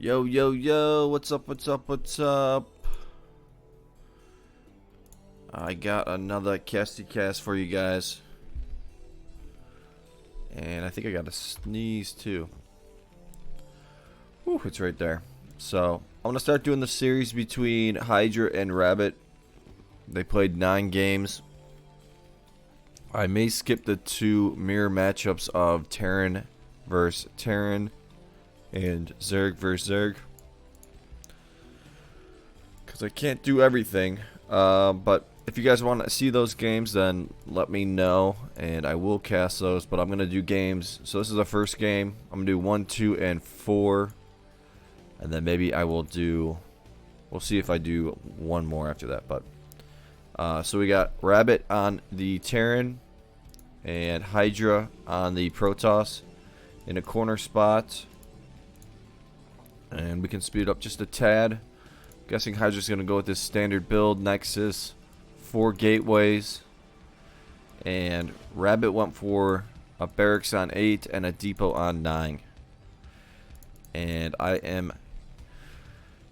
Yo, yo, yo, what's up, what's up, what's up? I got another Casty cast for you guys. And I think I got a sneeze too. Whew, it's right there. So, I'm going to start doing the series between HyDrA and Rabbit. They played 9 games. I may skip the 2 mirror matchups of Terran versus Terran and Zerg versus Zerg, because I can't do everything. But if you guys want to see those games, then let me know and I will cast those. But I'm going to do games. So this is the first game. I'm going to do 1, 2, and 4. And then maybe I will do, we'll see if I do one more after that. But so we got Rabbit on the Terran and HyDrA on the Protoss in a corner spot. And we can speed it up just a tad. Guessing HyDra's going to go with this standard build, Nexus, 4 gateways. And Rabbit went for a barracks on 8 and a depot on 9. And I am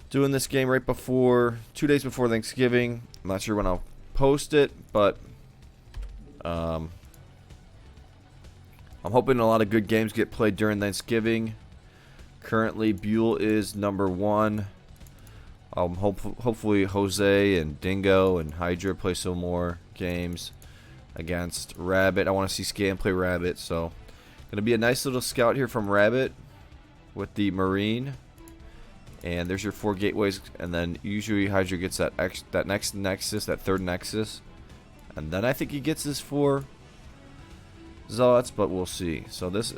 doing this game right before, 2 days before Thanksgiving. I'm not sure when I'll post it, but I'm hoping a lot of good games get played during Thanksgiving. Currently, Buell is number 1. Hopefully Jose and Dingo and HyDrA play some more games against Rabbit. I want to see Scan play Rabbit, so gonna be a nice little scout here from Rabbit with the Marine. And there's your 4 gateways, and then usually HyDrA gets that next Nexus, that 3rd Nexus, and then I think he gets his 4 Zealots, but we'll see. So this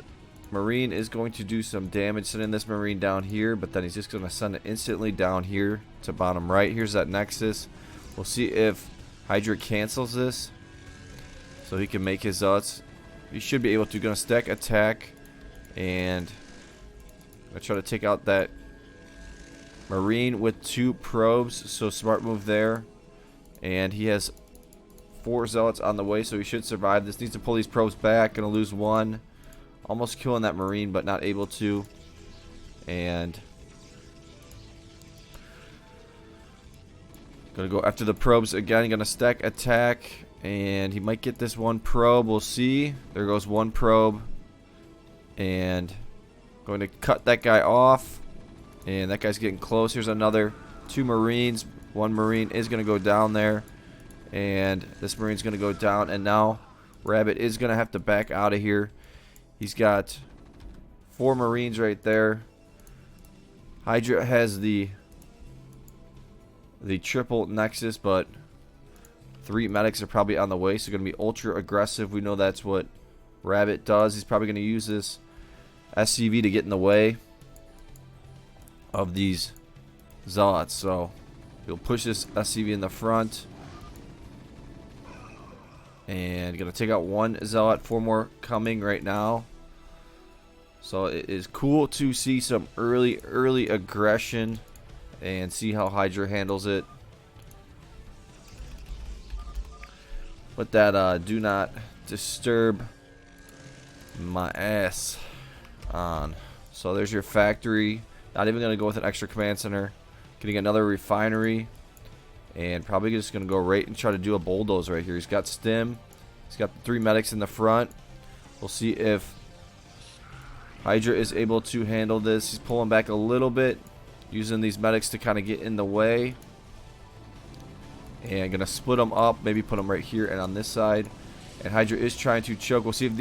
Marine is going to do some damage, sending this Marine down here, but then he's just going to send it instantly down here to bottom right. Here's that Nexus. We'll see if HyDrA cancels this so he can make his Zealots. He should be able to. Going to stack attack and I'm going to try to take out that Marine with 2 probes, so smart move there. And he has 4 Zealots on the way, so he should survive this. Needs to pull these probes back. Going to lose 1. Almost killing that Marine, but not able to. And gonna go after the probes again. Gonna stack attack, and he might get this 1 probe. We'll see. There goes 1 probe, and going to cut that guy off. And that guy's getting close. Here's another 2 Marines. 1 Marine is gonna go down there, and this Marine's gonna go down. And now Rabbit is gonna have to back out of here. He's got 4 Marines right there. HyDrA has the triple Nexus, but 3 medics are probably on the way, so going to be ultra aggressive. We know that's what Rabbit does. He's probably going to use this SCV to get in the way of these Zealots. So he'll push this SCV in the front. And going to take out 1 Zealot. 4 more coming right now. So it is cool to see some early aggression and see how HyDrA handles it. Put that do not disturb my ass on. So there's your factory. Not even going to go with an extra command center. Getting another refinery. And probably just going to go right and try to do a bulldoze right here. He's got stim. He's got 3 medics in the front. We'll see if HyDrA is able to handle this. He's pulling back a little bit, using these medics to kind of get in the way. And going to split them up, maybe put them right here and on this side. And HyDrA is trying to choke. We'll see if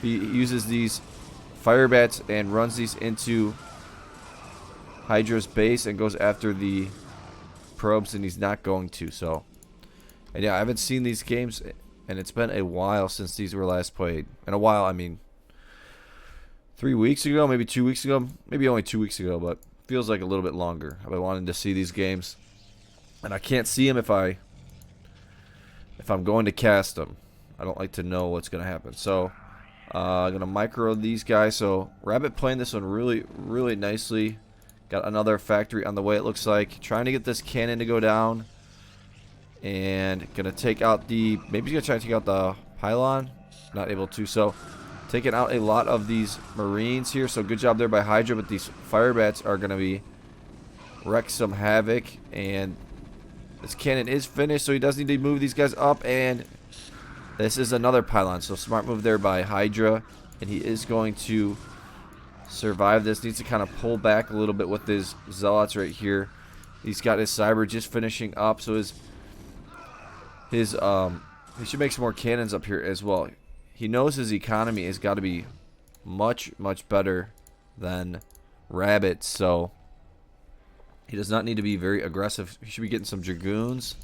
he uses these fire bats and runs these into HyDra's base and goes after the probes, and he's not going to. So, and yeah, I haven't seen these games, and it's been a while since these were last played. And a while, I mean 3 weeks ago, maybe 2 weeks ago, maybe only 2 weeks ago, but feels like a little bit longer. I've been wanting to see these games, and I can't see them if I'm going to cast them. I don't like to know what's going to happen. So I'm going to micro these guys. So Rabbit playing this one really nicely. Got another factory on the way, it looks like. Trying to get this cannon to go down. And going to take out maybe he's going to try to take out the pylon. Not able to. So taking out a lot of these Marines here. So good job there by HyDrA, but these fire bats are going to be wreak some havoc. And this cannon is finished, so he does need to move these guys up. And this is another pylon, so smart move there by HyDrA. And he is going to survive this. Needs to kind of pull back a little bit with his zealots right here. He's got his cyber just finishing up, so he should make some more cannons up here as well. He knows his economy has got to be much better than Rabbit, so he does not need to be very aggressive. He should be getting some dragoons,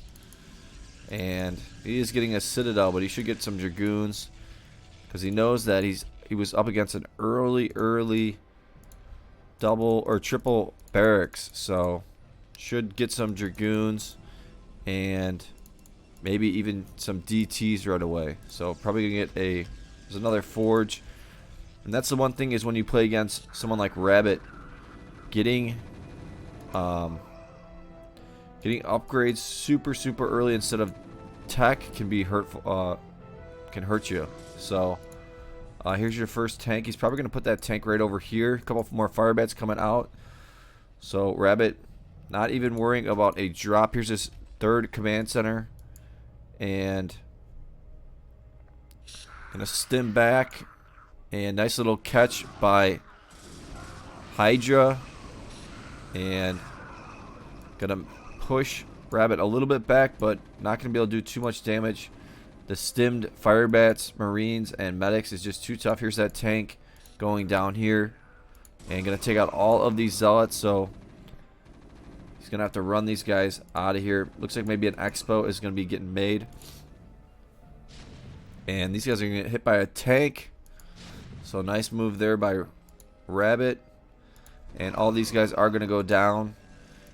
and he is getting a citadel, but he should get some dragoons because he knows that he was up against an early double or triple barracks, so should get some dragoons and maybe even some DTs right away. So probably gonna get there's another forge. And that's the one thing is when you play against someone like Rabbit, getting upgrades super early instead of tech can be hurtful, can hurt you. So here's your first tank. He's probably gonna put that tank right over here. A couple more fire bats coming out. So Rabbit not even worrying about a drop. Here's his third command center. And gonna stem back, and nice little catch by HyDrA, and gonna push Rabbit a little bit back, but not gonna be able to do too much damage. The stemmed fire bats, marines, and medics is just too tough. Here's that tank going down here, and gonna take out all of these zealots. So he's gonna have to run these guys out of here. Looks like maybe an expo is gonna be getting made. And these guys are gonna get hit by a tank. So nice move there by Rabbit. And all these guys are gonna go down.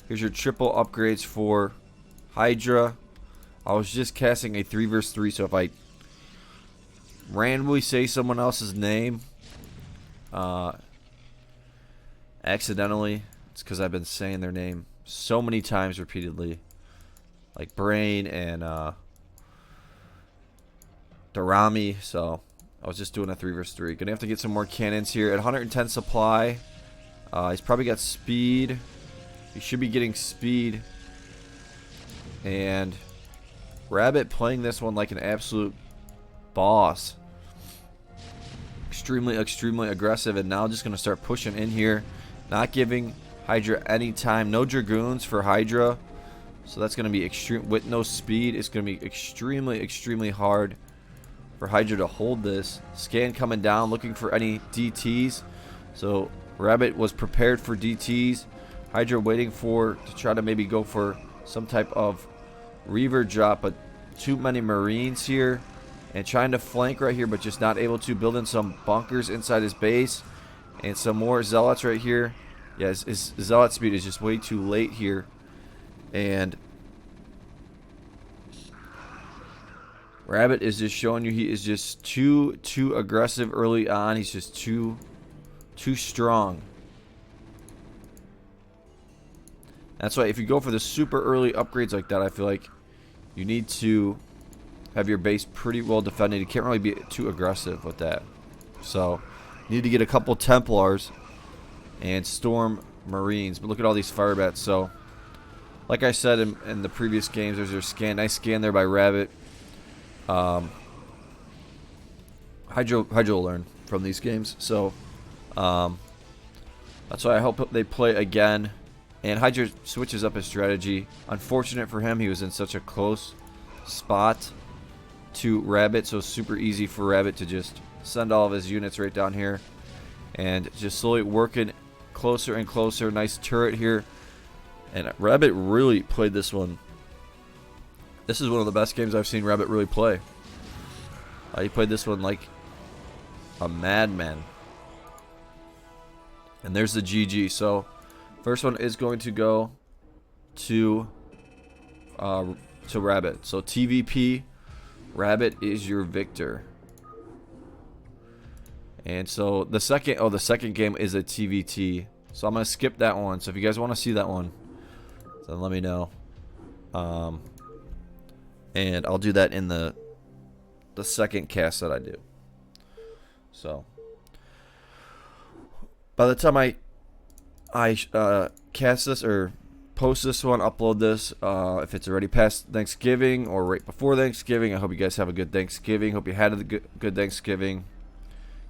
Here's your triple upgrades for HyDrA. I was just casting a 3 versus 3, so if I randomly say someone else's name accidentally, it's because I've been saying their name so many times repeatedly, like Brain and Darami. So I was just doing a 3 versus 3. Gonna have to get some more cannons here at 110 supply. He's probably got speed. He should be getting speed. And Rabbit playing this one like an absolute boss. Extremely aggressive, and now just gonna start pushing in here, not giving HyDrA any time. No dragoons for HyDrA, so that's gonna be extreme. With no speed, it's gonna be extremely hard for HyDrA to hold this. Scan coming down, looking for any DTs. So Rabbit was prepared for DTs. HyDrA waiting to try to maybe go for some type of Reaver drop, but too many Marines here, and trying to flank right here, but just not able to. Build in some bunkers inside his base, and some more zealots right here. Yeah, his zealot speed is just way too late here, and Rabbit is just showing you he is just too aggressive early on. He's just too strong. That's why if you go for the super early upgrades like that, I feel like you need to have your base pretty well defended. You can't really be too aggressive with that. So you need to get a couple Templars and Storm Marines. But look at all these fire bats. So like I said in the previous games, there's your scan. Nice scan there by Rabbit. HyDrA will learn from these games. So that's why I hope they play again. And HyDrA switches up his strategy. Unfortunate for him, he was in such a close spot to Rabbit, so super easy for Rabbit to just send all of his units right down here and just slowly working closer and closer. Nice turret here, and Rabbit really played this one. This is one of the best games I've seen Rabbit really play. He played this one like a madman. And there's the GG. So first one is going to go to Rabbit. So TVP, Rabbit is your victor. And so the second game is a TVT. So I'm gonna skip that one. So if you guys want to see that one, then let me know. And I'll do that in the second cast that I do. So by the time I cast this or post this one, upload this, if it's already past Thanksgiving or right before Thanksgiving, I hope you guys have a good Thanksgiving. Hope you had a good Thanksgiving.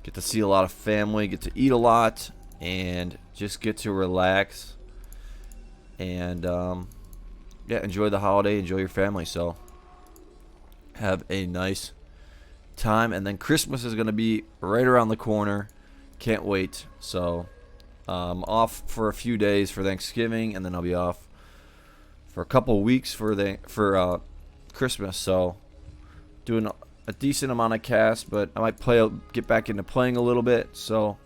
Get to see a lot of family, get to eat a lot, and just get to relax and yeah, enjoy the holiday, enjoy your family. So have a nice time, and then Christmas is going to be right around the corner. Can't wait. So off for a few days for Thanksgiving, and then I'll be off for a couple weeks for Christmas. So doing a decent amount of cast, but I might get back into playing a little bit. So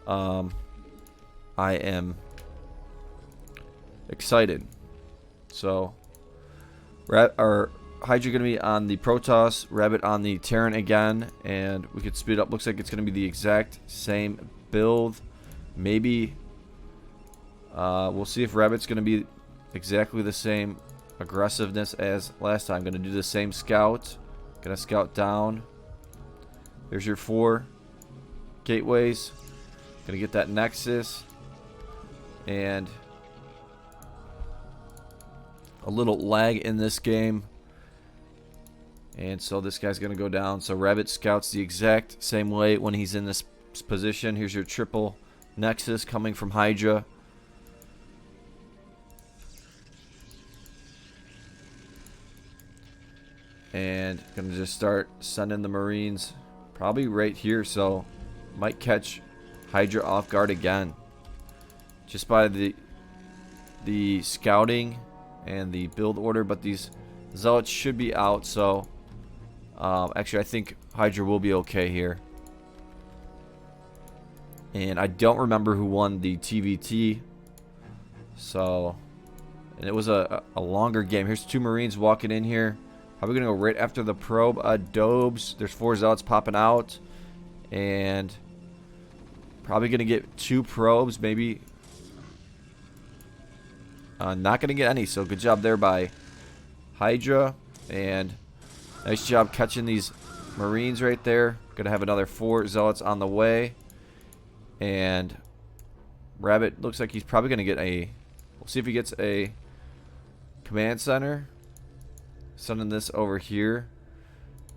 I am excited. So HyDrA going to be on the Protoss, Rabbit on the Terran again, and we could speed up. Looks like it's going to be the exact same build. Maybe we'll see if Rabbit's going to be exactly the same aggressiveness as last time. Going to do the same scout. Going to scout down. There's your 4 gateways. Going to get that Nexus. And a little lag in this game. And so this guy's going to go down. So Rabbit scouts the exact same way when he's in this position. Here's your triple Nexus coming from HyDrA. And going to just start sending the Marines probably right here. So might catch HyDrA off guard again. Just by the scouting and the build order. But these Zealots should be out. So actually I think HyDrA will be okay here. And I don't remember who won the TVT. So, and it was a longer game. Here's 2 Marines walking in here. Probably going to go right after the probe. Dobes. There's 4 Zealots popping out. And probably going to get 2 probes. Maybe. Not going to get any. So good job there by HyDrA. And nice job catching these Marines right there. Going to have another 4 Zealots on the way. And Rabbit looks like he's probably going to get a... We'll see if he gets a command center. Sending this over here.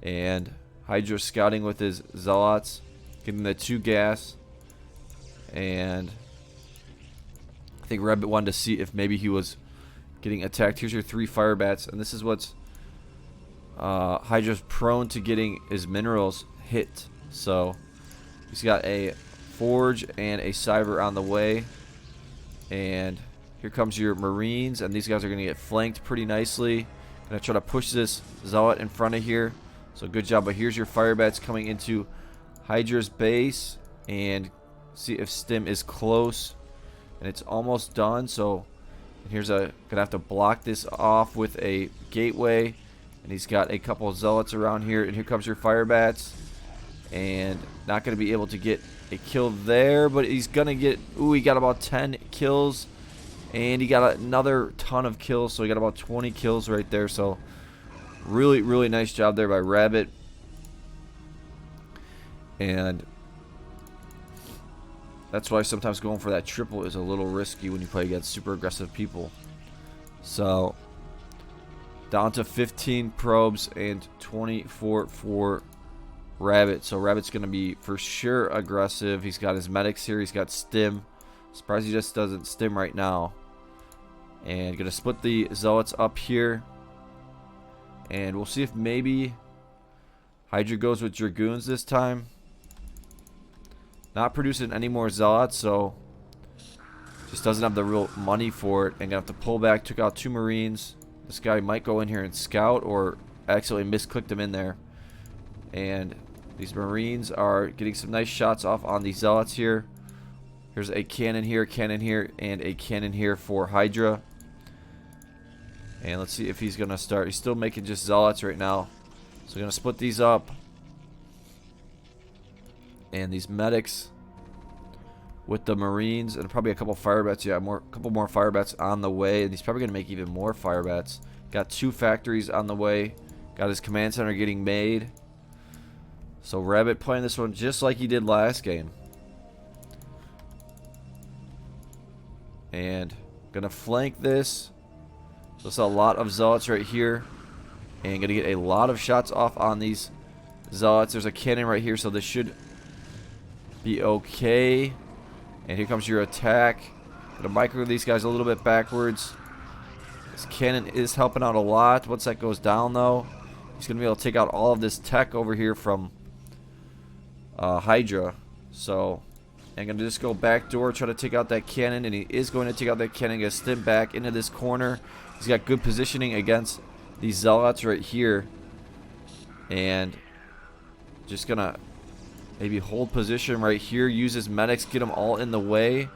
And HyDrA scouting with his Zealots. Getting the 2 gas. And I think Rabbit wanted to see if maybe he was getting attacked. Here's your 3 fire bats. And this is what's... HyDrA's prone to getting his minerals hit. So he's got a Forge and a Cyber on the way. And here comes your Marines. And these guys are going to get flanked pretty nicely. Going to try to push this Zealot in front of here. So good job. But here's your Firebats coming into HyDrA's base. And see if Stim is close. And it's almost done. So here's going to have to block this off with a gateway. And he's got a couple of Zealots around here. And here comes your Firebats. And not going to be able to get a kill there, but he's going to get... Ooh, he got about 10 kills. And he got another ton of kills, so he got about 20 kills right there. So really, really nice job there by Rabbit. And that's why sometimes going for that triple is a little risky when you play against super aggressive people. So down to 15 probes and 24 for Rabbit. So Rabbit's going to be for sure aggressive. He's got his medics here. He's got Stim. Surprised he just doesn't Stim right now. And going to split the Zealots up here. And we'll see if maybe HyDrA goes with Dragoons this time. Not producing any more Zealots, so just doesn't have the real money for it. And going to have to pull back. Took out 2 Marines. This guy might go in here and scout, or actually misclicked him in there. And these Marines are getting some nice shots off on the Zealots here. Here's a cannon here, and a cannon here for HyDrA. And let's see if he's going to start. He's still making just Zealots right now. So going to split these up. And these medics with the Marines, and probably a couple Firebats. Yeah, a couple more Firebats on the way. And he's probably going to make even more Firebats. Got 2 factories on the way. Got his command center getting made. So Rabbit playing this one just like he did last game. And gonna flank this. There's a lot of zealots right here. And gonna get a lot of shots off on these zealots. There's a cannon right here, so this should be okay. And here comes your attack. Gonna micro these guys a little bit backwards. This cannon is helping out a lot. Once that goes down, though, he's gonna be able to take out all of this tech over here from HyDrA. So I'm gonna just go back door, try to take out that cannon, and he is going to take out that cannon. Gonna stim back into this corner. He's got good positioning against these zealots right here, and just gonna maybe hold position right here. Use his medics, get them all in the way.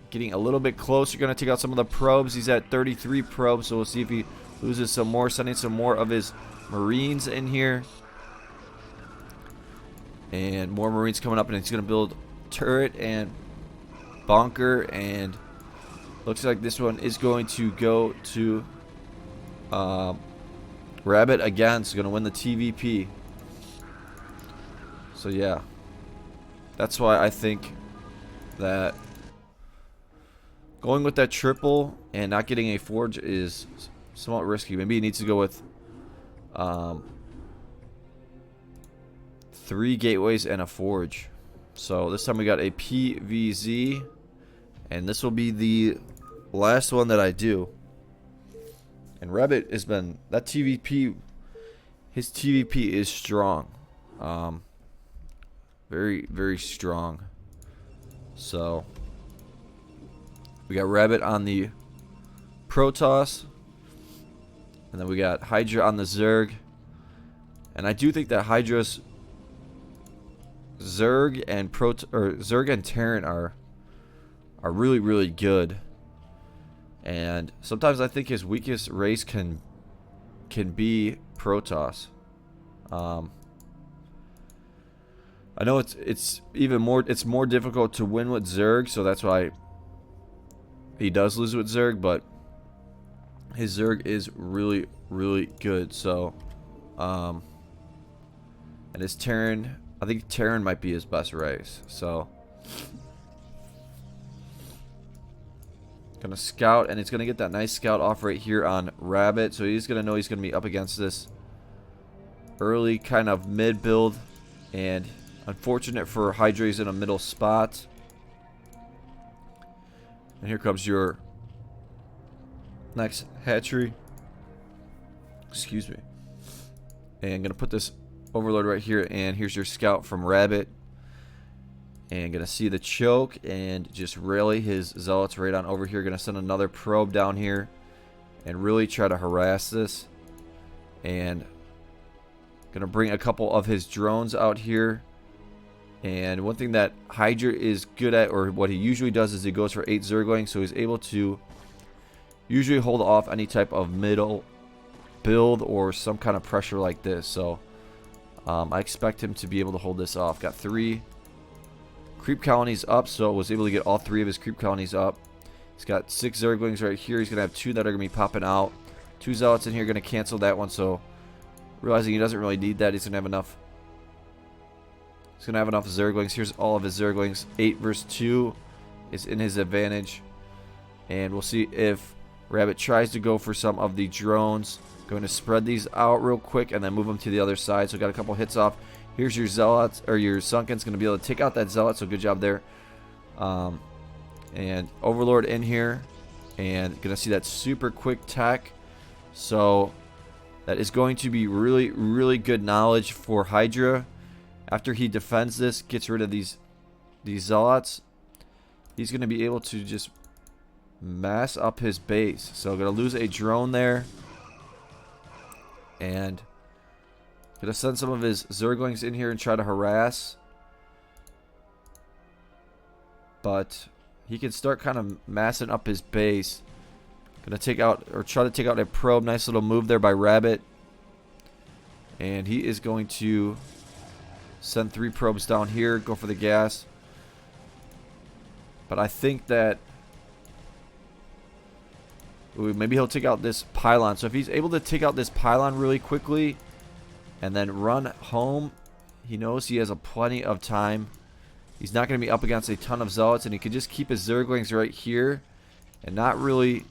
Getting a little bit closer. Gonna take out some of the probes. He's at 33 probes, so we'll see if he loses some more. Sending some more of his marines in here. And more marines coming up, and he's gonna build turret and bunker, and looks like this one is going to go to Rabbit again. So gonna win the TVP. So yeah, that's why I think that going with that triple and not getting a forge is somewhat risky. Maybe he needs to go with 3 gateways and a forge. So this time we got a PVZ, and this will be the last one that I do. And Rabbit has been, that TVP, his TVP is strong. Very, very strong. So we got Rabbit on the Protoss, and then we got HyDrA on the Zerg. And I do think that HyDra's Zerg and Zerg and Terran are really, really good. And sometimes I think his weakest race can be Protoss. I know it's more difficult to win with Zerg, so that's why he does lose with Zerg, but his Zerg is really, really good. So and his Terran, I think Terran might be his best race. So gonna scout, and it's gonna get that nice scout off right here on Rabbit. So he's gonna know he's gonna be up against this early kind of mid build, and unfortunate for HyDrA, he's in a middle spot. And here comes your next hatchery. Excuse me. And I'm gonna put this overload right here, and here's your scout from Rabbit. And gonna see the choke and just rally his zealots right on over here. Gonna send another probe down here and really try to harass this. And gonna bring a couple of his drones out here. And one thing that HyDrA is good at, or what he usually does, is he goes for 8 Zerglings, so he's able to usually hold off any type of middle build or some kind of pressure like this. So I expect him to be able to hold this off. Got 3 creep colonies up, so was able to get all 3 of his creep colonies up. He's got 6 Zerglings right here. He's going to have 2 that are going to be popping out. 2 Zealots in here, going to cancel that one, so realizing he doesn't really need that, he's going to have enough. He's going to have enough Zerglings. Here's all of his Zerglings. 8 versus 2 is in his advantage. And we'll see if Rabbit tries to go for some of the drones. Going to spread these out real quick and then move them to the other side. So got a couple hits off. Here's your Zealots, or your Sunken's going to be able to take out that Zealot, so good job there. And Overlord in here. And going to see that super quick tech. So that is going to be really, really good knowledge for HyDrA. After he defends this, gets rid of these Zealots, he's going to be able to just mass up his base. So going to lose a drone there. And going to send some of his Zerglings in here and try to harass. But he can start kind of massing up his base. Going to take out, or try to take out a probe. Nice little move there by Rabbit. And he is going to send 3 probes down here. Go for the gas. But I think that maybe he'll take out this pylon. So if he's able to take out this pylon really quickly and then run home, He knows he has a plenty of time. He's not going to be up against a ton of Zealots, and he can just keep his Zerglings right here and not really...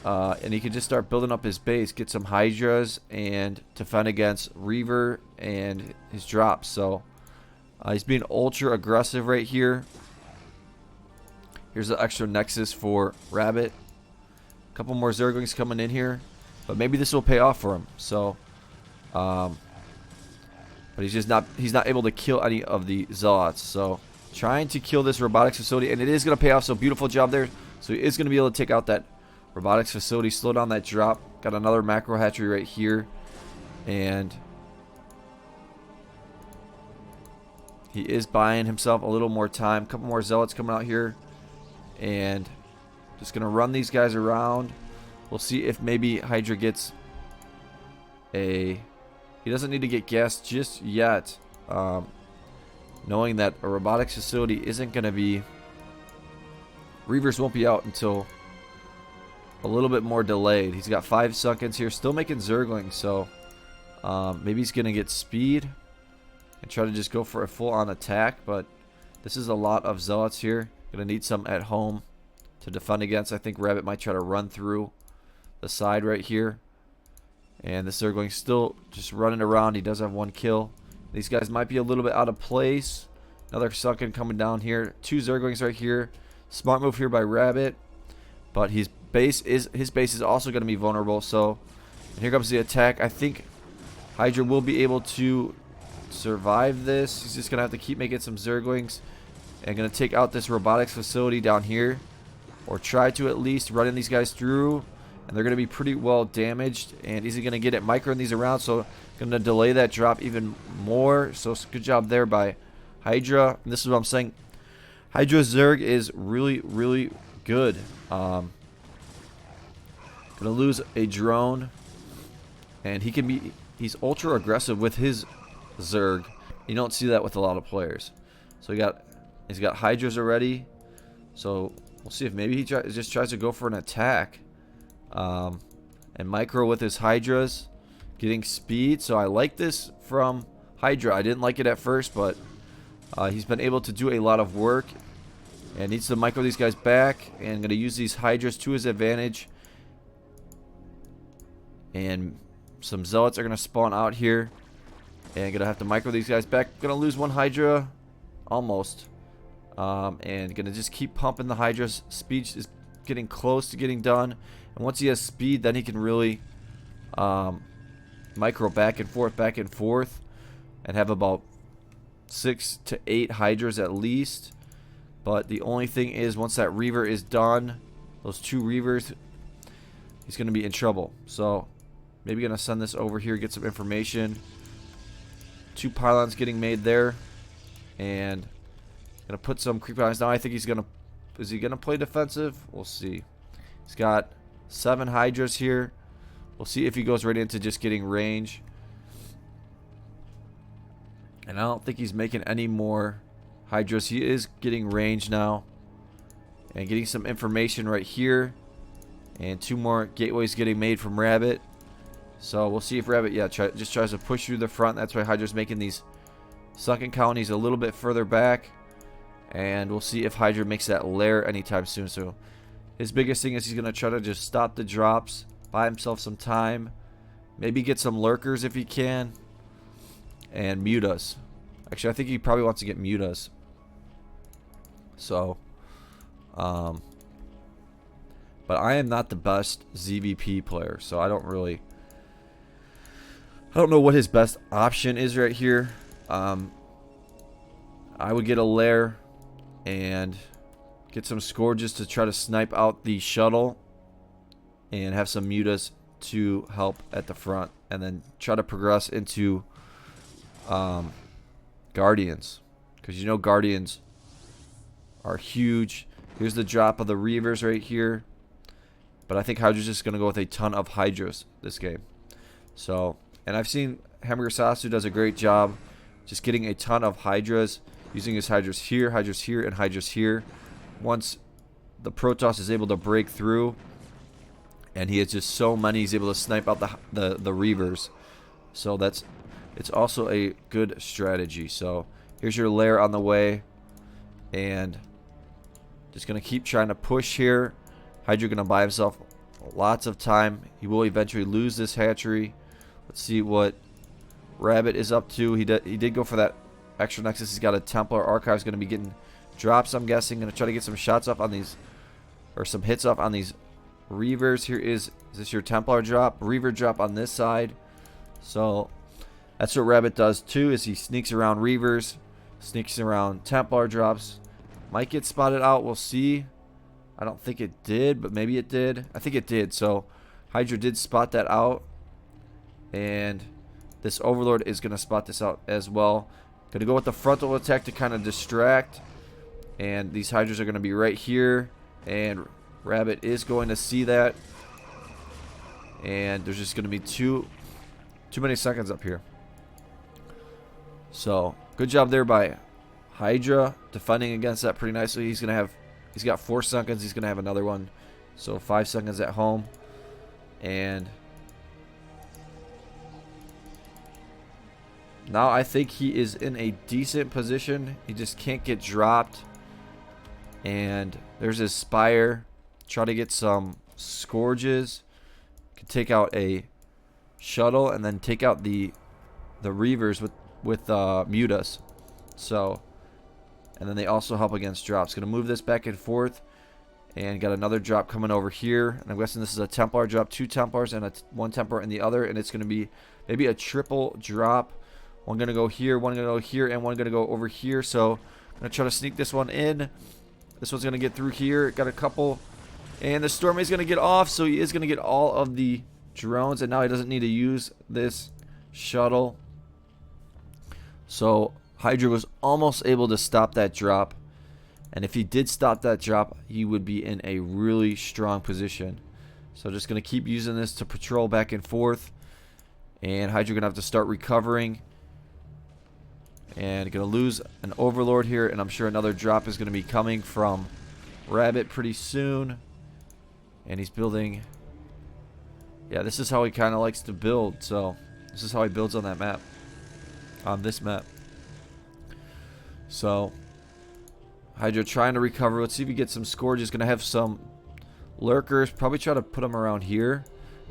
and he can just start building up his base, get some HyDRAs, and defend against Reaver and his drops. So he's being ultra aggressive right here. Here's the extra Nexus for Rabbit. A couple more Zerglings coming in here, but maybe this will pay off for him. So, but he's not able to kill any of the Zealots. So trying to kill this robotics facility, and it is going to pay off. So beautiful job there. So he is going to be able to take out that robotics facility, slow down that drop. Got another macro hatchery right here, and he is buying himself a little more time. Couple more Zealots coming out here, and just gonna run these guys around. We'll see if maybe HyDrA gets a... He doesn't need to get gas just yet, knowing that a robotics facility isn't gonna be... Reavers won't be out until a little bit more delayed. He's got 5 seconds here, still making Zerglings, so maybe he's gonna get speed and try to just go for a full-on attack. But this is a lot of Zealots here. Gonna need some at home to defend against. I think Rabbit might try to run through the side right here, and the Zergling's still just running around. He does have 1 kill. These guys might be a little bit out of place. Another Sunken coming down here. 2 Zerglings right here. Smart move here by Rabbit, but his base is also going to be vulnerable. So, and here comes the attack. I think HyDrA will be able to survive this. He's just going to have to keep making some Zerglings and going to take out this robotics facility down here, or try to at least running these guys through, and they're going to be pretty well damaged, and he's going to get it microing these around, so going to delay that drop even more. So good job there by HyDrA. And this is what I'm saying, HyDrA Zerg is really, really good. Gonna lose a drone, and he's ultra aggressive with his Zerg. You don't see that with a lot of players. So he's got HyDRAs already. So we'll see if maybe he just tries to go for an attack, and micro with his HyDRAs, getting speed. So I like this from HyDrA. I didn't like it at first, but he's been able to do a lot of work, and needs to micro these guys back, and going to use these HyDRAs to his advantage. And some Zealots are going to spawn out here, and going to have to micro these guys back. Going to lose 1 HyDRA, almost, and going to just keep pumping the HyDRAs. Speed is getting close to getting done, and once he has speed, then he can really micro back and forth, and have about 6 to 8 HyDRAs at least. But the only thing is, once that Reaver is done, those 2 Reavers, he's going to be in trouble. So maybe going to send this over here, get some information. 2 pylons getting made there, and going to put some creep pylons down. I think he's going to... Is he going to play defensive? We'll see. He's got 7 HyDRAs here. We'll see if he goes right into just getting range. And I don't think he's making any more HyDRAs. He is getting range now, and getting some information right here, and 2 more gateways getting made from Rabbit. So we'll see if Rabbit just tries to push through the front. That's why HyDRA's making these sunken colonies a little bit further back, and we'll see if HyDrA makes that lair anytime soon. So his biggest thing is he's going to try to just stop the drops, buy himself some time, maybe get some lurkers if he can, and mute us. Actually, I think he probably wants to get mute us. So, but I am not the best ZVP player, so I don't know what his best option is right here. I would get a lair and get some Scourges to try to snipe out the shuttle, and have some mutas to help at the front, and then try to progress into Guardians, because you know Guardians are huge. Here's the drop of the Reavers right here, but I think HyDRA's just going to go with a ton of HyDRAs this game. So, and I've seen HyDrA does a great job just getting a ton of HyDRAs, using his HyDRAs here, and HyDRAs here. Once the Protoss is able to break through, and he has just so many, he's able to snipe out the Reavers. So that's it's also a good strategy. So here's your lair on the way, and just gonna keep trying to push here. HyDrA gonna buy himself lots of time. He will eventually lose this hatchery. Let's see what Rabbit is up to. He did go for that extra nexus. He's got a Templar Archive. Gonna be getting drops, I'm guessing. Gonna try to get some shots off on these, or some hits off on these Reavers. Here is this your Templar drop? Reaver drop on this side. So that's what Rabbit does too, is he sneaks around Reavers, sneaks around Templar drops. Might get spotted out, we'll see. I don't think it did, but maybe it did. I think it did. So HyDrA did spot that out, and this Overlord is going to spot this out as well. Going to go with the frontal attack to kind of distract, and these HyDras are going to be right here, and Rabbit is going to see that, and there's just going to be too many seconds up here. So good job there by HyDrA defending against that pretty nicely. He's got 4 seconds. He's gonna have another one, so 5 seconds at home. And now I think he is in a decent position. He just can't get dropped. And there's his Spire. Try to get some Scourges. Can take out a shuttle and then take out the Reavers with Mutas. So, and then they also help against drops. Gonna move this back and forth, and got another drop coming over here. And I'm guessing this is a Templar drop, 2 Templars and one Templar in the other, and it's gonna be maybe a triple drop. One gonna go here, one gonna go here, and one gonna go over here. So I'm gonna try to sneak this one in. This one's gonna get through here. Got a couple, and the Storm is gonna get off, so he is gonna get all of the drones, and now he doesn't need to use this shuttle. So HyDrA was almost able to stop that drop, and if he did stop that drop, he would be in a really strong position. So just going to keep using this to patrol back and forth, and HyDrA going to have to start recovering, and going to lose an Overlord here, and I'm sure another drop is going to be coming from Rabbit pretty soon. And he's building, yeah, this is how he kind of likes to build. So this is how he builds on that map, on this map. So HyDrA trying to recover. Let's see if he gets some Scourges. Gonna have some Lurkers. Probably try to put them around here.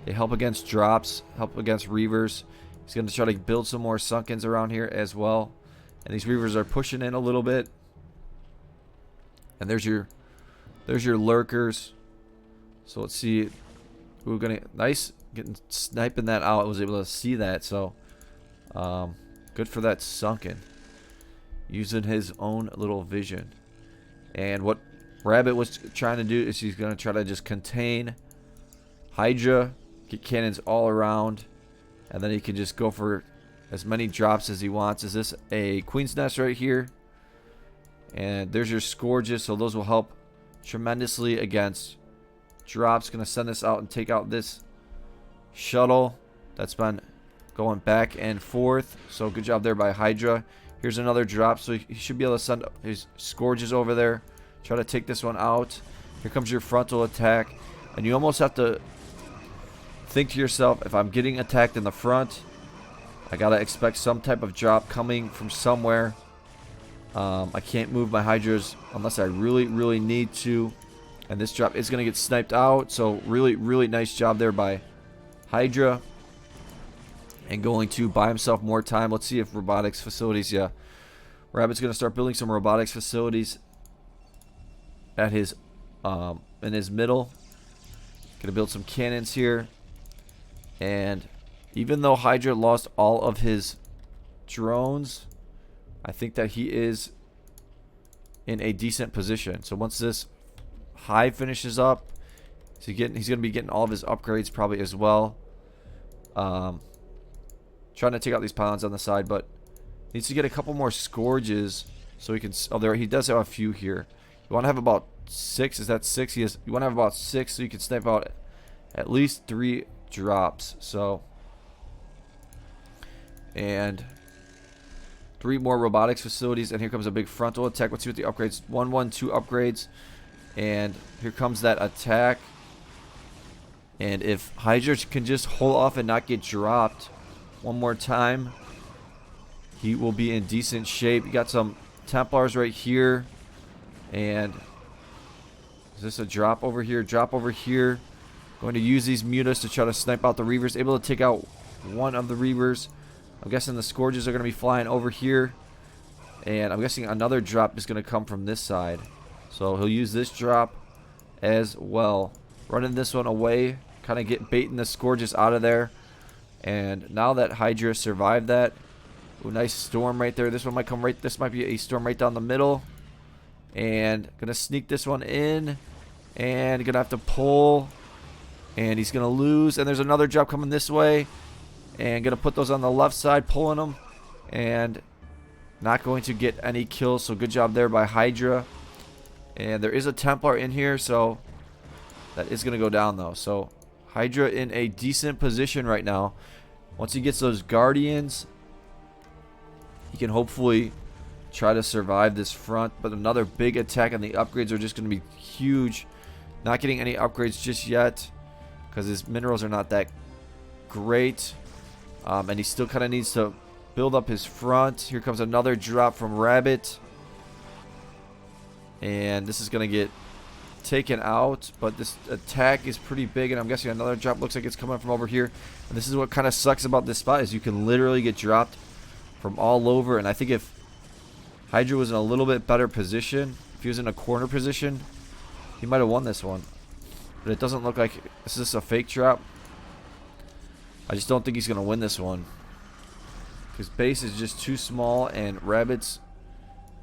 They help against drops, help against Reavers. He's gonna try to build some more Sunkens around here as well. And these Reavers are pushing in a little bit. And there's your Lurkers. So let's see. We're gonna nice getting sniping that out. I was able to see that. So good for that Sunken. Using his own little vision. And what Rabbit was trying to do is he's going to try to just contain HyDrA, get cannons all around, and then he can just go for as many drops as he wants. Is this a Queen's Nest right here? And there's your Scourges, so those will help tremendously against drops. Going to send this out and take out this shuttle that's been going back and forth. So good job there by HyDrA. Here's another drop, so he should be able to send his Scourges over there. Try to take this one out. Here comes your frontal attack. And you almost have to think to yourself, if I'm getting attacked in the front, I gotta expect some type of drop coming from somewhere. I can't move my HyDras unless I really, really need to. And this drop is gonna get sniped out. So really, really nice job there by HyDrA. And going to buy himself more time. Let's see if robotics facilities, yeah. Rabbit's going to start building some robotics facilities at his in his middle. Going to build some cannons here. And even though HyDrA lost all of his drones, I think that he is in a decent position. So once this hive finishes up, he's going to be getting all of his upgrades probably as well. Trying to take out these pylons on the side, but needs to get a couple more Scourges so he can. Oh, there he does have a few here. You want to have about 6. Is that 6? You want to have about 6 so you can snipe out at least 3 drops. So, and 3 more robotics facilities, and here comes a big frontal attack. Let's see what the upgrades. 1, 1, 2 upgrades, and here comes that attack. And if HyDrA can just hold off and not get dropped one more time, he will be in decent shape. You got some Templars right here. And is this a drop over here? Drop over here. Going to use these mutas to try to snipe out the Reavers. Able to take out one of the Reavers. I'm guessing the Scourges are going to be flying over here. And I'm guessing another drop is going to come from this side. So he'll use this drop as well. Running this one away. Kind of baiting the Scourges out of there. And now that HyDrA survived that. Ooh, nice storm right there. This one might come right. This might be a storm right down the middle. And gonna sneak this one in. And gonna have to pull. And he's gonna lose. And there's another drop coming this way. And gonna put those on the left side, pulling them. And not going to get any kills. So good job there by HyDrA. And there is a Templar in here, so that is gonna go down though. So HyDrA in a decent position right now. Once he gets those Guardians, he can hopefully try to survive this front. But another big attack, and the upgrades are just going to be huge. Not getting any upgrades just yet because his minerals are not that great. And he still kind of needs to build up his front. Here comes another drop from Rabbit. And this is going to get taken out. But this attack is pretty big, and I'm guessing another drop looks like it's coming from over here. And this is what kind of sucks about this spot, is you can literally get dropped from all over. And I think if HyDrA was in a little bit better position, if he was in a corner position, he might have won this one. But it doesn't look like this is a fake drop. I just don't think he's going to win this one. His base is just too small, and Rabbit's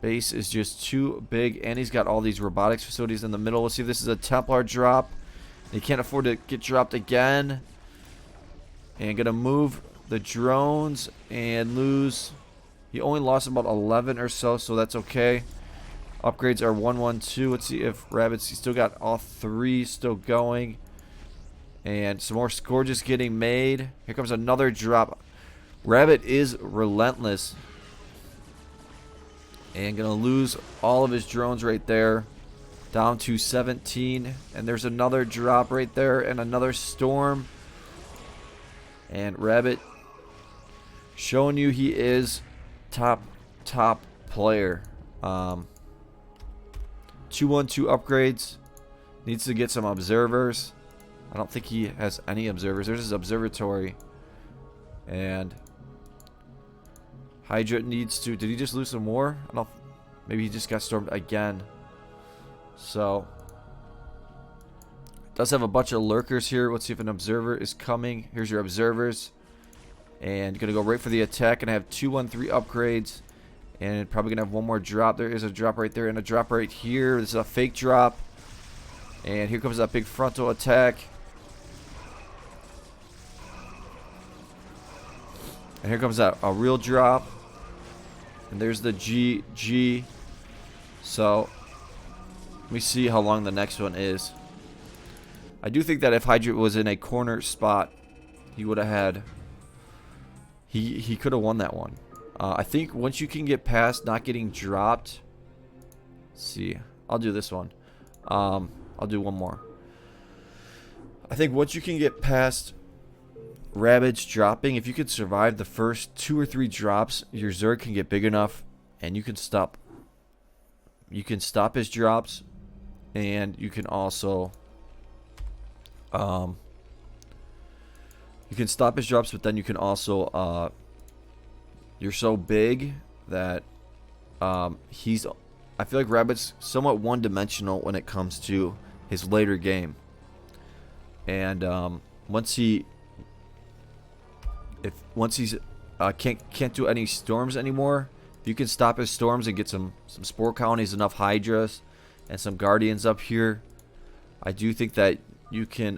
base is just too big. And he's got all these robotics facilities in the middle. Let's see if this is a Templar drop. He can't afford to get dropped again. And going to move the drones and lose. He only lost about 11 or so, so that's okay. Upgrades are 112. Let's see if Rabbit's, he's still got all three still going. And some more Scourges getting made. Here comes another drop. Rabbit is relentless. And gonna lose all of his drones right there. Down to 17. And there's another drop right there and another storm. And Rabbit showing you he is top player. 212 upgrades. Needs to get some observers. I don't think he has any observers. There's his observatory. And HyDrA needs to, did he just lose some more? I don't, maybe he just got stormed again. So does have a bunch of lurkers here. Let's see if an observer is coming. Here's your observers. And gonna go right for the attack. And have 213 upgrades. And probably gonna have one more drop. There is a drop right there and a drop right here. This is a fake drop. And here comes that big frontal attack. And here comes a real drop. And there's the GG. So let me see how long the next one is. I do think that if HyDrA was in a corner spot, he would have had, he could have won that one. I think once you can get past not getting dropped, let's see, I'll do this one. I'll do one more. I think once you can get past Rabbit's dropping, if you could survive the first 2 or 3 drops, your Zerg can get big enough, and you can stop. You can stop his drops, and you can also, you can stop his drops, but then you can also, you're so big that he's, I feel like Rabbit's somewhat one-dimensional when it comes to his later game. And once he's can't do any storms anymore, if you can stop his storms and get some spore colonies, enough HyDRAs and some Guardians up here, I do think that you can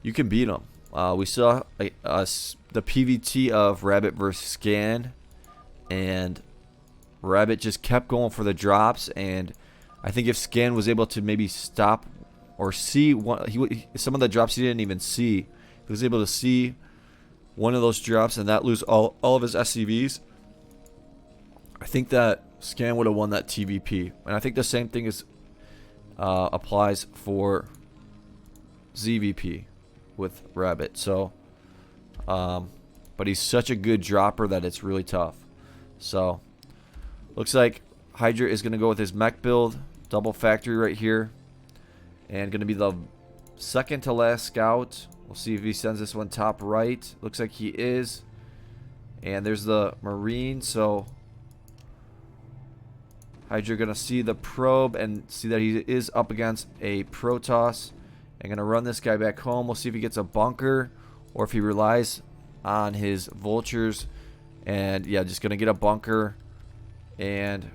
beat him. We saw the PVT of Rabbit versus Scan, and Rabbit just kept going for the drops. And I think if Scan was able to maybe stop or see some of the drops he didn't even see, he was able to see one of those drops and not lose all of his SCVs, I think that Scan would have won that TVP. And I think the same thing is applies for ZVP with Rabbit. So but he's such a good dropper that it's really tough. So looks like HyDrA is going to go with his mech build, double factory right here, and going to be the second to last scout. We'll see if he sends this one top right. Looks like he is. And there's the Marine, so HyDrA going to see the probe and see that he is up against a Protoss. And going to run this guy back home. We'll see if he gets a bunker or if he relies on his vultures. And yeah, just going to get a bunker and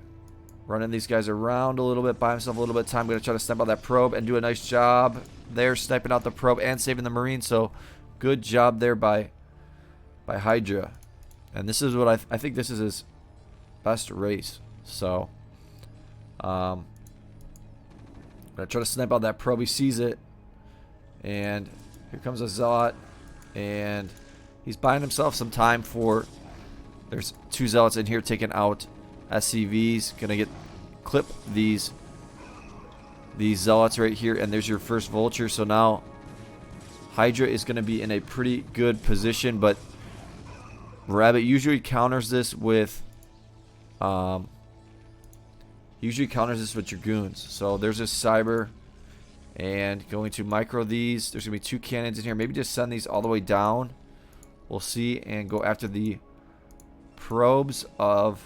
running these guys around a little bit, buy himself a little bit of time. Going to try to snipe out that probe and do a nice job there, sniping out the probe and saving the Marine. So good job there by HyDrA. And this is what I think this is his best race. So I'm going to try to snipe out that probe. He sees it. And here comes a Zealot. And he's buying himself some time for... There's 2 Zealots in here taking out SCVs. Gonna clip these Zealots right here. And there's your first vulture. So now HyDrA is gonna be in a pretty good position. But Rabbit usually counters this with Dragoons. So there's a Cyber. And going to micro these. There's going to be 2 cannons in here. Maybe just send these all the way down. We'll see. And go after the probes of...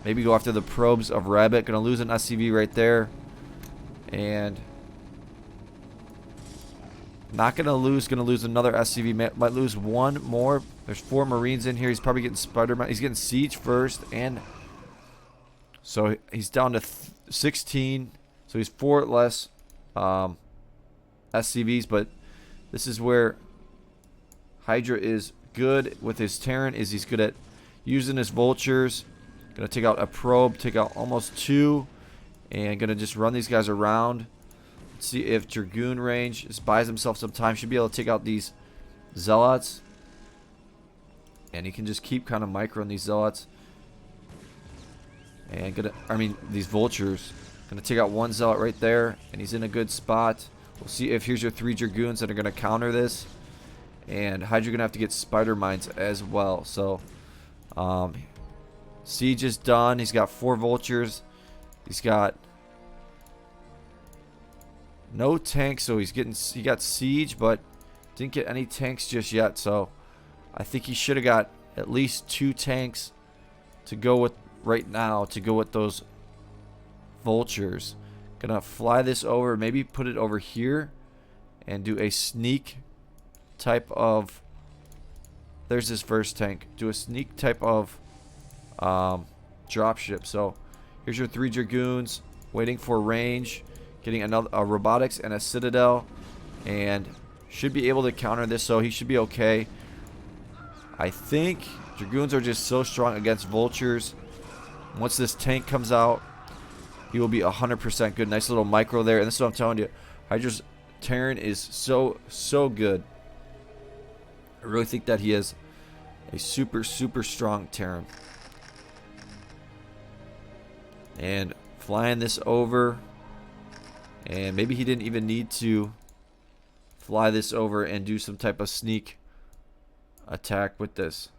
maybe go after the probes of Rabbit. Going to lose an SCV right there. And... not going to lose. Going to lose another SCV. Might lose one more. There's 4 Marines in here. He's probably getting Spider-Man. He's getting Siege first. And... so he's down to 16. So he's 4 less SCVs. But this is where HyDrA is good with his Terran. Is he's good at using his vultures. Gonna take out a probe. Take out almost 2. And gonna just run these guys around. Let's see if Dragoon range just buys himself some time. Should be able to take out these Zealots. And he can just keep kind of microing these Zealots. And these vultures. Gonna take out 1 Zealot right there. And he's in a good spot. We'll see if here's your 3 Dragoons that are gonna counter this. And HyDrA gonna have to get Spider Mines as well. So Siege is done. He's got 4 vultures. He's got no tanks, so he got Siege, but didn't get any tanks just yet. So I think he should have got at least 2 tanks to go with right now, to go with those vultures. Gonna fly this over, maybe put it over here and do a sneak type of... there's his first tank. Do a sneak type of dropship. So here's your 3 Dragoons waiting for range, getting a robotics and a Citadel, and should be able to counter this, so he should be okay. I think Dragoons are just so strong against vultures. Once this tank comes out, he will be 100% good. Nice little micro there. And this is what I'm telling you. HyDrA's Terran is so good. I really think that he is a super strong Terran. And flying this over. And maybe he didn't even need to fly this over and do some type of sneak attack with this.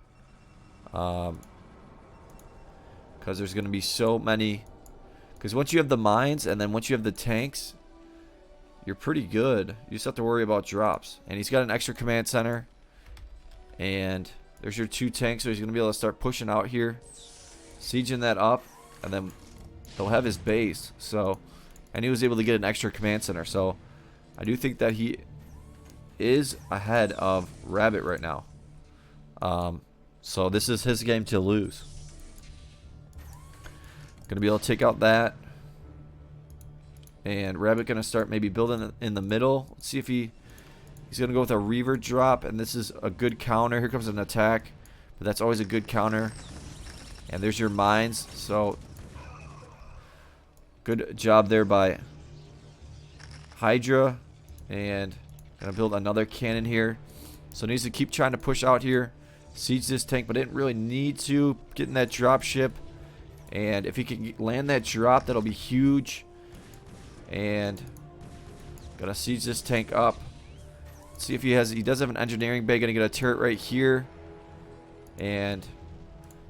Because there's going to be so many. Because once you have the mines and then once you have the tanks, you're pretty good. You just have to worry about drops. And he's got an extra command center. And there's your 2 tanks, so he's going to be able to start pushing out here. Sieging that up. And then he'll have his base. So, and he was able to get an extra command center. So I do think that he is ahead of Rabbit right now. So this is his game to lose. Gonna be able to take out that. And Rabbit gonna start maybe building in the middle. Let's see if he's gonna go with a Reaver drop, and this is a good counter. Here comes an attack, but that's always a good counter. And there's your mines. So good job there by HyDrA. And gonna build another cannon here. So needs to keep trying to push out here. Siege this tank, but didn't really need to. Getting that drop ship. And if he can land that drop, that'll be huge. And gonna siege this tank up. Let's see if he does have an engineering bay. Gonna get a turret right here. And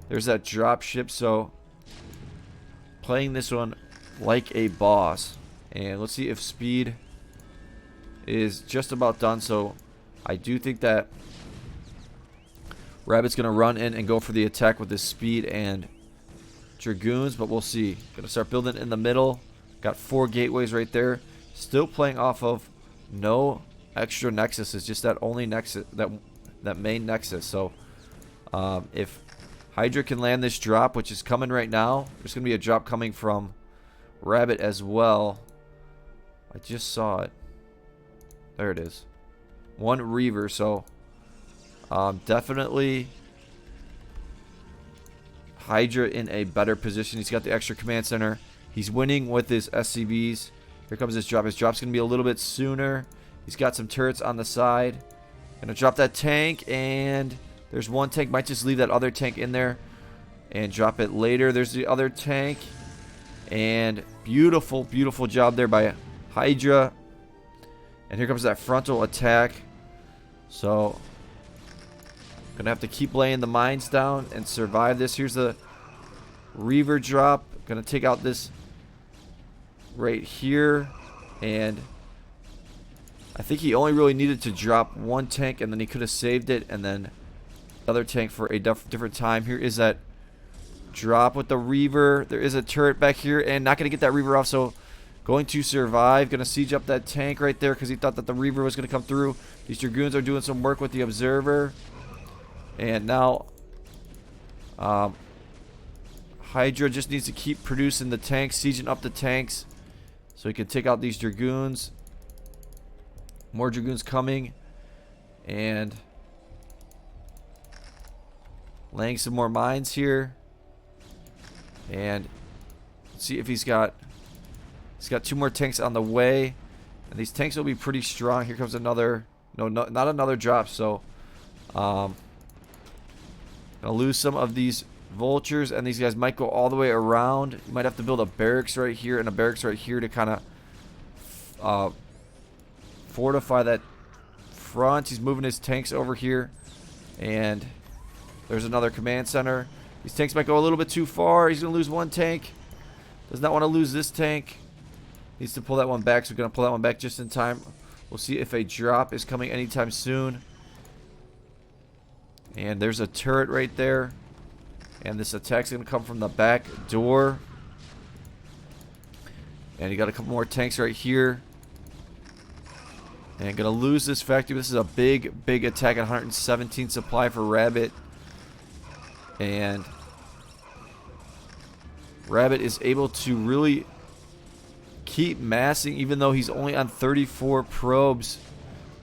there's that drop ship. So playing this one like a boss. And let's see if speed is just about done. So I do think that Rabbit's going to run in and go for the attack with his speed and dragoons, but we'll see. Going to start building in the middle. Got 4 gateways right there. Still playing off of no extra nexuses, just that only nexus, that main nexus. So if HyDrA can land this drop, which is coming right now, there's going to be a drop coming from Rabbit as well. I just saw it. There it is. 1 Reaver, so definitely HyDrA in a better position. He's got the extra command center. He's winning with his SCVs. Here comes his drop. His drop's going to be a little bit sooner. He's got some turrets on the side. Going to drop that tank, and there's 1 tank. Might just leave that other tank in there and drop it later. There's the other tank, and beautiful, beautiful job there by HyDrA. And here comes that frontal attack. So gonna have to keep laying the mines down and survive this. Here's the Reaver drop. Gonna take out this right here. And I think he only really needed to drop 1 tank, and then he could have saved it, and then another tank for a different time. Here is that drop with the Reaver. There is a turret back here, and not gonna get that Reaver off, so going to survive. Gonna siege up that tank right there because he thought that the Reaver was gonna come through. These dragoons are doing some work with the observer. And now HyDrA just needs to keep producing the tanks, sieging up the tanks so he can take out these dragoons. More dragoons coming. And laying some more mines here. And let's see if he's got 2 more tanks on the way. And these tanks will be pretty strong. Here comes another, no, not another drop. So gonna lose some of these vultures, and these guys might go all the way around. You might have to build a barracks right here and a barracks right here to kind of fortify that front. He's moving his tanks over here, and there's another command center. These tanks might go a little bit too far. He's gonna lose 1 tank. Does not want to lose this tank. Needs to pull that one back, so we're gonna pull that one back just in time. We'll see if a drop is coming anytime soon. And there's a turret right there. And this attack's going to come from the back door. And you got a couple more tanks right here. And going to lose this factory. This is a big, big attack at 117 supply for Rabbit. And Rabbit is able to really keep massing, even though he's only on 34 probes.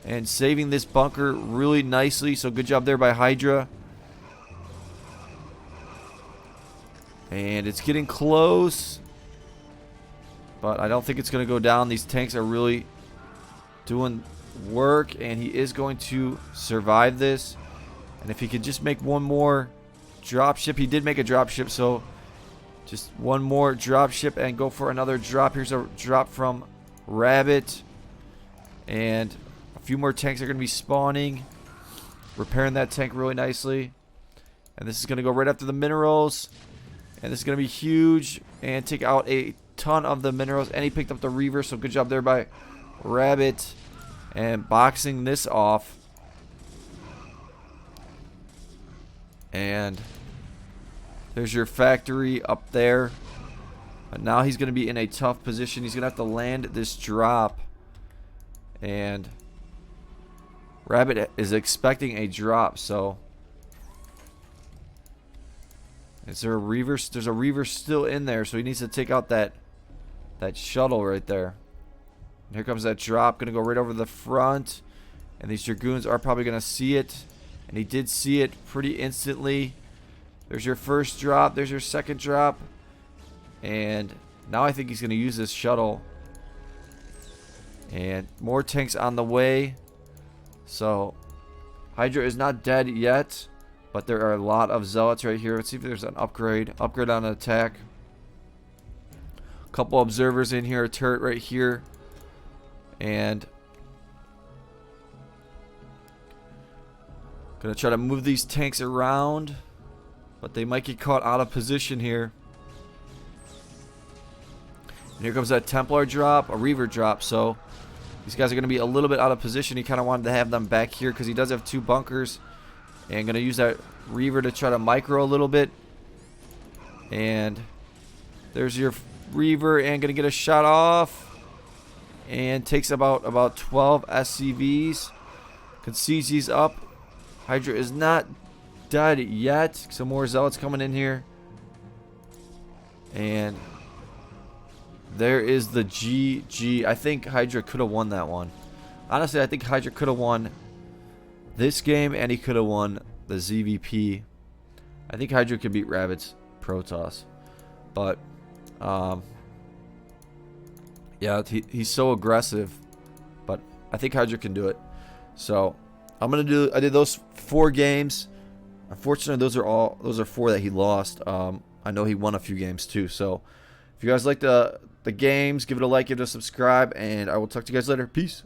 And saving this bunker really nicely. So good job there by HyDrA. And it's getting close. But I don't think it's going to go down. These tanks are really doing work. And he is going to survive this. And if he could just make 1 more drop ship. He did make a drop ship. So just 1 more drop ship and go for another drop. Here's a drop from Rabbit. And a few more tanks are going to be spawning. Repairing that tank really nicely. And this is going to go right after the minerals. And this is going to be huge. And take out a ton of the minerals. And he picked up the Reaver. So good job there by Rabbit. And boxing this off. And there's your factory up there. But now he's going to be in a tough position. He's going to have to land this drop. And Rabbit is expecting a drop, so is there a Reaver? There's a Reaver still in there, so he needs to take out that shuttle right there. And here comes that drop, gonna go right over the front, and these dragoons are probably gonna see it, and he did see it pretty instantly. There's your first drop, there's your second drop, and now I think he's gonna use this shuttle. And more tanks on the way. So HyDrA is not dead yet, but there are a lot of zealots right here. Let's see if there's an upgrade on an attack. A couple observers in here, a turret right here, and Gonna try to move these tanks around, but they might get caught out of position here. And here comes that Templar drop, a Reaver drop, so these guys are going to be a little bit out of position. He kind of wanted to have them back here because he does have 2 bunkers. And going to use that Reaver to try to micro a little bit. And there's your Reaver, and going to get a shot off. And takes about 12 SCVs. Concedes these up. HyDrA is not dead yet. Some more Zealots coming in here. And there is the GG. I think HyDrA could have won that one. Honestly, I think HyDrA could have won this game, and he could have won the ZVP. I think HyDrA could beat Rabbit's Protoss. But, yeah, he's so aggressive. But I think HyDrA can do it. So, I did those 4 games. Unfortunately, those are 4 that he lost. I know he won a few games too. So, if you guys like the games, give it a like, give it a subscribe, and I will talk to you guys later. Peace.